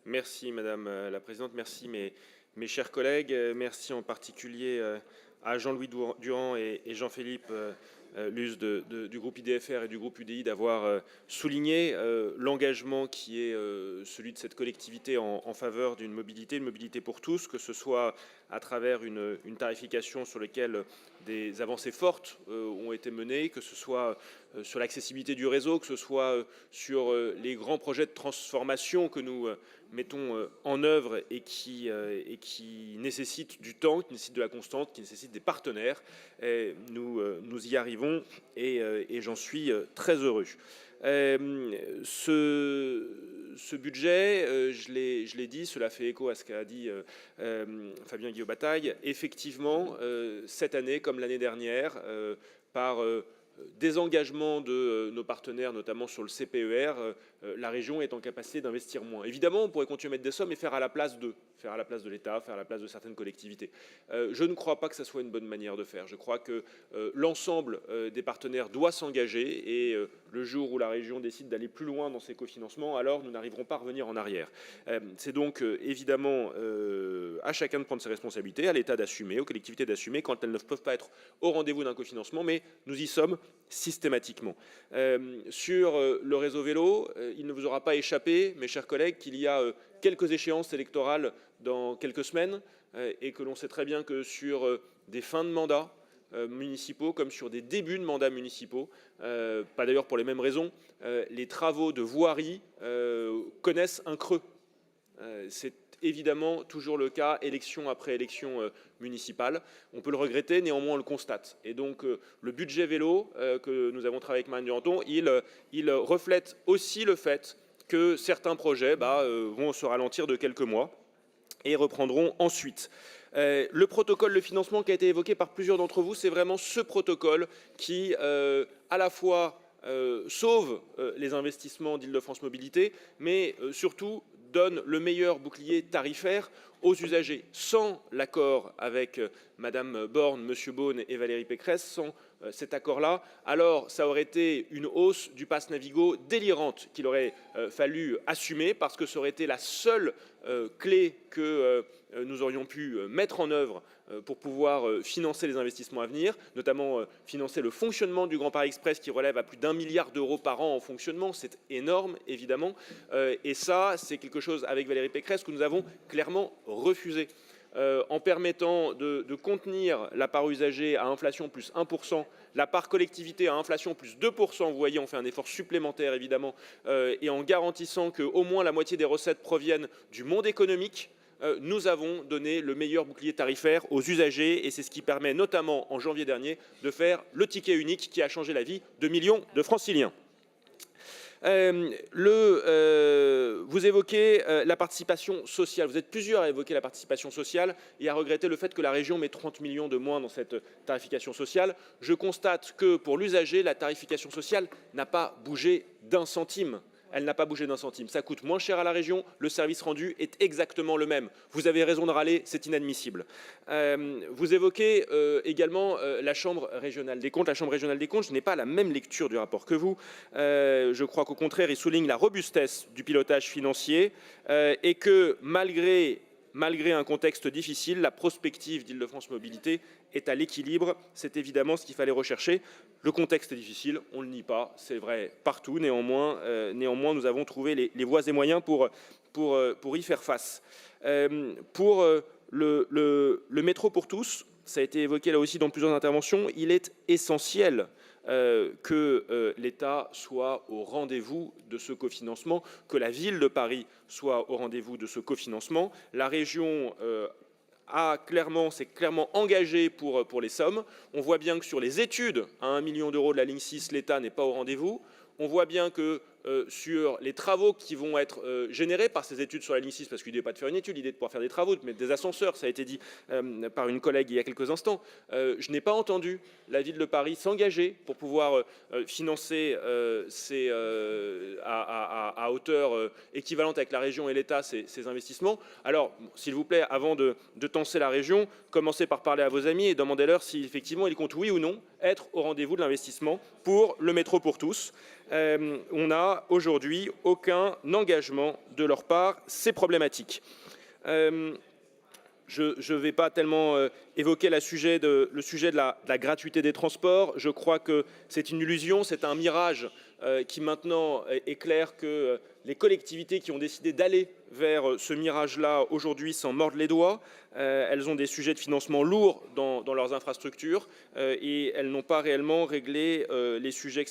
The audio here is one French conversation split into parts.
Merci Madame la Présidente, merci mes chers collègues, merci en particulier à Jean-Louis Durand et Jean-Philippe Luz du groupe IDFR et du groupe UDI d'avoir souligné l'engagement qui est celui de cette collectivité en faveur d'une mobilité, une mobilité pour tous, que ce soit à travers une tarification sur laquelle des avancées fortes ont été menées, que ce soit sur l'accessibilité du réseau, que ce soit sur les grands projets de transformation que nous mettons en œuvre et qui nécessitent du temps, qui nécessitent de la constante, qui nécessitent des partenaires. Nous y arrivons et j'en suis très heureux. Ce budget, je l'ai dit, cela fait écho à ce qu'a dit Fabien Guillot-Bataille. Effectivement, cette année, comme l'année dernière, par désengagement de nos partenaires, notamment sur le CPER, la région est en capacité d'investir moins. Évidemment, on pourrait continuer à mettre des sommes et faire à la place de l'État, faire à la place de certaines collectivités. Je ne crois pas que ça soit une bonne manière de faire. Je crois que l'ensemble des partenaires doit s'engager et le jour où la région décide d'aller plus loin dans ses cofinancements, alors nous n'arriverons pas à revenir en arrière. C'est donc évidemment à chacun de prendre ses responsabilités, à l'État d'assumer, aux collectivités d'assumer quand elles ne peuvent pas être au rendez-vous d'un cofinancement, mais nous y sommes systématiquement. Sur le réseau vélo, il ne vous aura pas échappé, mes chers collègues, qu'il y a quelques échéances électorales dans quelques semaines et que l'on sait très bien que sur des fins de mandat municipaux comme sur des débuts de mandats municipaux, pas d'ailleurs pour les mêmes raisons, les travaux de voirie connaissent un creux. C'est évidemment toujours le cas, élection après élection municipale. On peut le regretter, néanmoins on le constate. Et donc le budget vélo que nous avons travaillé avec Marine Duranton, il reflète aussi le fait que certains projets vont se ralentir de quelques mois et reprendront ensuite. Le protocole de financement qui a été évoqué par plusieurs d'entre vous, c'est vraiment ce protocole qui, à la fois, sauve les investissements d'Île-de-France Mobilité, mais surtout donne le meilleur bouclier tarifaire aux usagers. Sans l'accord avec Madame Borne, Monsieur Beaune et Valérie Pécresse, sans cet accord-là, alors ça aurait été une hausse du pass Navigo délirante qu'il aurait fallu assumer parce que ça aurait été la seule clé que nous aurions pu mettre en œuvre pour pouvoir financer les investissements à venir, notamment financer le fonctionnement du Grand Paris Express qui relève à plus d'1 milliard d'euros par an en fonctionnement. C'est énorme, évidemment. Et ça, c'est quelque chose avec Valérie Pécresse que nous avons clairement refusé. En permettant de contenir la part usagée à inflation plus 1%, la part collectivité à inflation plus 2%, vous voyez, on fait un effort supplémentaire évidemment, et en garantissant qu'au moins la moitié des recettes proviennent du monde économique, nous avons donné le meilleur bouclier tarifaire aux usagers et c'est ce qui permet notamment en janvier dernier de faire le ticket unique qui a changé la vie de millions de franciliens. Vous évoquez la participation sociale. Vous êtes plusieurs à évoquer la participation sociale et à regretter le fait que la région met 30 millions de moins dans cette tarification sociale. Je constate que pour l'usager, la tarification sociale n'a pas bougé d'un centime. Elle n'a pas bougé d'un centime. Ça coûte moins cher à la région, le service rendu est exactement le même. Vous avez raison de râler, c'est inadmissible. Vous évoquez également la Chambre régionale des comptes. La Chambre régionale des comptes, je n'ai pas la même lecture du rapport que vous. Je crois qu'au contraire, il souligne la robustesse du pilotage financier et que malgré un contexte difficile, la prospective d'Île-de-France Mobilité est à l'équilibre. C'est évidemment ce qu'il fallait rechercher. Le contexte est difficile, on ne le nie pas, c'est vrai partout. Néanmoins, nous avons trouvé les voies et moyens pour y faire face. Pour le métro pour tous, ça a été évoqué là aussi dans plusieurs interventions, il est essentiel que l'État soit au rendez-vous de ce cofinancement, que la ville de Paris soit au rendez-vous de ce cofinancement. La région s'est clairement engagée pour les sommes. On voit bien que sur les études à 1 million d'euros de la ligne 6, l'État n'est pas au rendez-vous. On voit bien que sur les travaux qui vont être générés par ces études sur la ligne 6, parce que l'idée n'est pas de faire une étude, l'idée est de pouvoir faire des travaux, de mettre des ascenseurs, ça a été dit par une collègue il y a quelques instants. Je n'ai pas entendu la ville de Paris s'engager pour pouvoir financer à hauteur équivalente avec la région et l'État ces investissements. Alors, s'il vous plaît, avant de tancer la région, commencez par parler à vos amis et demandez-leur si effectivement ils comptent oui ou non être au rendez-vous de l'investissement pour le métro pour tous. On n'a aujourd'hui aucun engagement de leur part, c'est problématique. Je ne vais pas tellement évoquer le sujet de la gratuité des transports. Je crois que c'est une illusion, c'est un mirage qui maintenant est clair que les collectivités qui ont décidé d'aller vers ce mirage-là aujourd'hui s'en mordent les doigts. Elles ont des sujets de financement lourds dans leurs infrastructures et elles n'ont pas réellement réglé les sujets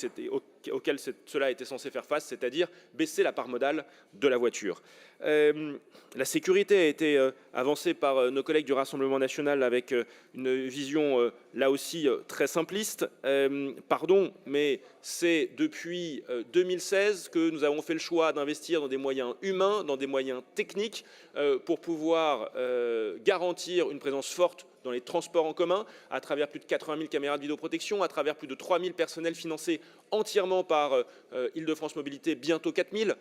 auxquels cela était censé faire face, c'est-à-dire baisser la part modale de la voiture. La sécurité a été avancée par nos collègues du Rassemblement national avec une vision là aussi très simpliste. Pardon, mais c'est depuis 2016 que nous avons fait le choix d'investir dans des moyens humains, dans des moyens techniques pour pouvoir garantir une présence forte dans les transports en commun, à travers plus de 80 000 caméras de vidéoprotection, à travers plus de 3 000 personnels financés entièrement par Île-de-France Mobilité, bientôt 4 000,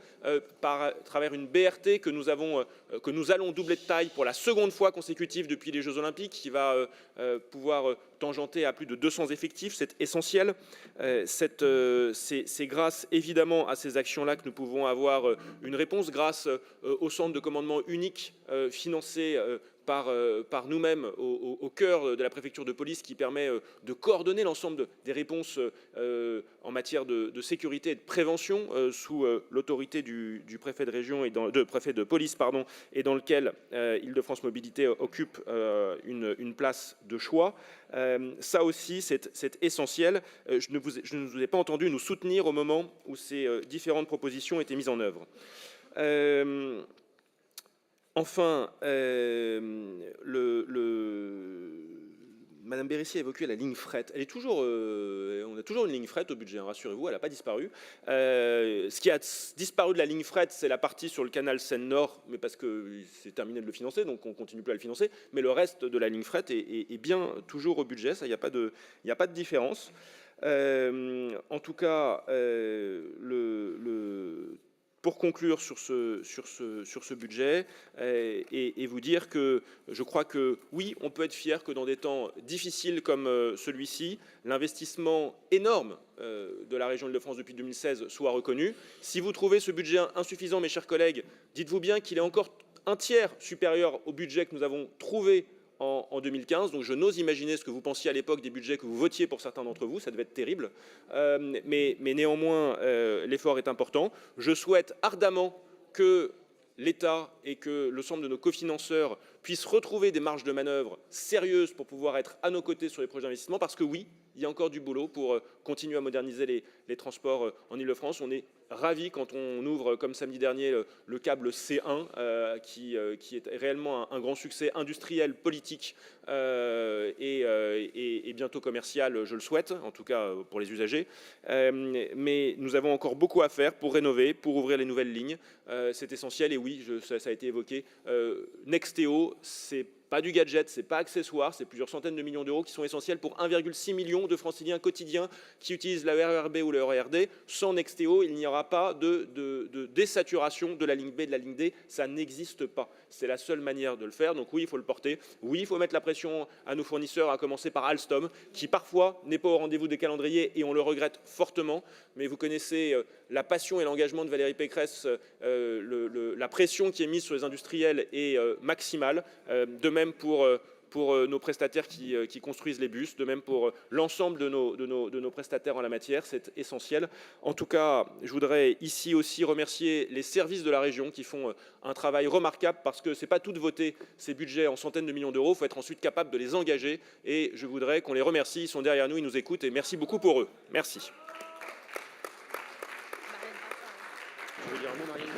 à travers une BRT que nous allons doubler de taille pour la seconde fois consécutive depuis les Jeux Olympiques, qui va pouvoir tangenter à plus de 200 effectifs, c'est essentiel. C'est grâce évidemment à ces actions-là que nous pouvons avoir une réponse, grâce au centre de commandement unique financé par nous-mêmes au cœur de la préfecture de police, qui permet de coordonner l'ensemble des réponses en matière de sécurité et de prévention sous l'autorité du préfet de région et préfet de police, pardon, et dans lequel Île-de-France Mobilité occupe une place de choix. Ça aussi, c'est essentiel. Je ne vous ai pas entendu nous soutenir au moment où ces différentes propositions étaient mises en œuvre. Enfin, Madame Bérissi a évoqué la ligne fret. Elle est toujours, on a toujours une ligne fret au budget, hein, rassurez-vous, elle n'a pas disparu. Ce qui a disparu de la ligne fret, c'est la partie sur le canal Seine-Nord, mais parce que c'est terminé de le financer, donc on ne continue plus à le financer. Mais le reste de la ligne fret est bien toujours au budget, ça, il n'y a pas de différence. En tout cas, pour conclure sur ce budget et vous dire que je crois que oui, on peut être fier que dans des temps difficiles comme celui-ci, l'investissement énorme de la région Île-de-France depuis 2016 soit reconnu. Si vous trouvez ce budget insuffisant, mes chers collègues, dites-vous bien qu'il est encore un tiers supérieur au budget que nous avons trouvé en 2015, donc je n'ose imaginer ce que vous pensiez à l'époque des budgets que vous votiez pour certains d'entre vous, ça devait être terrible, mais néanmoins l'effort est important. Je souhaite ardemment que l'État et que l'ensemble de nos cofinanceurs puissent retrouver des marges de manœuvre sérieuses pour pouvoir être à nos côtés sur les projets d'investissement, parce que oui, il y a encore du boulot pour continuer à moderniser les transports en Île-de-France. On est ravis quand on ouvre, comme samedi dernier, le câble C1, qui est réellement un grand succès industriel, politique et bientôt commercial, je le souhaite, en tout cas pour les usagers. Mais nous avons encore beaucoup à faire pour rénover, pour ouvrir les nouvelles lignes. C'est essentiel et oui, ça a été évoqué. Nexteo, c'est pas du gadget, c'est pas accessoire, c'est plusieurs centaines de millions d'euros qui sont essentiels pour 1,6 million de franciliens quotidiens qui utilisent la RER B ou le RER D. Sans Nexteo, il n'y aura pas de désaturation de la ligne B et de la ligne D, ça n'existe pas. C'est la seule manière de le faire, donc oui, il faut le porter. Oui, il faut mettre la pression à nos fournisseurs, à commencer par Alstom, qui parfois n'est pas au rendez-vous des calendriers et on le regrette fortement. Mais vous connaissez la passion et l'engagement de Valérie Pécresse, la pression qui est mise sur les industriels est maximale. De même pour nos prestataires qui construisent les bus, de même pour l'ensemble de nos prestataires en la matière, c'est essentiel. En tout cas, je voudrais ici aussi remercier les services de la région qui font un travail remarquable, parce que ce n'est pas tout de voter ces budgets en centaines de millions d'euros, il faut être ensuite capable de les engager et je voudrais qu'on les remercie, ils sont derrière nous, ils nous écoutent et merci beaucoup pour eux. Merci. Je veux dire un mot, Marianne ?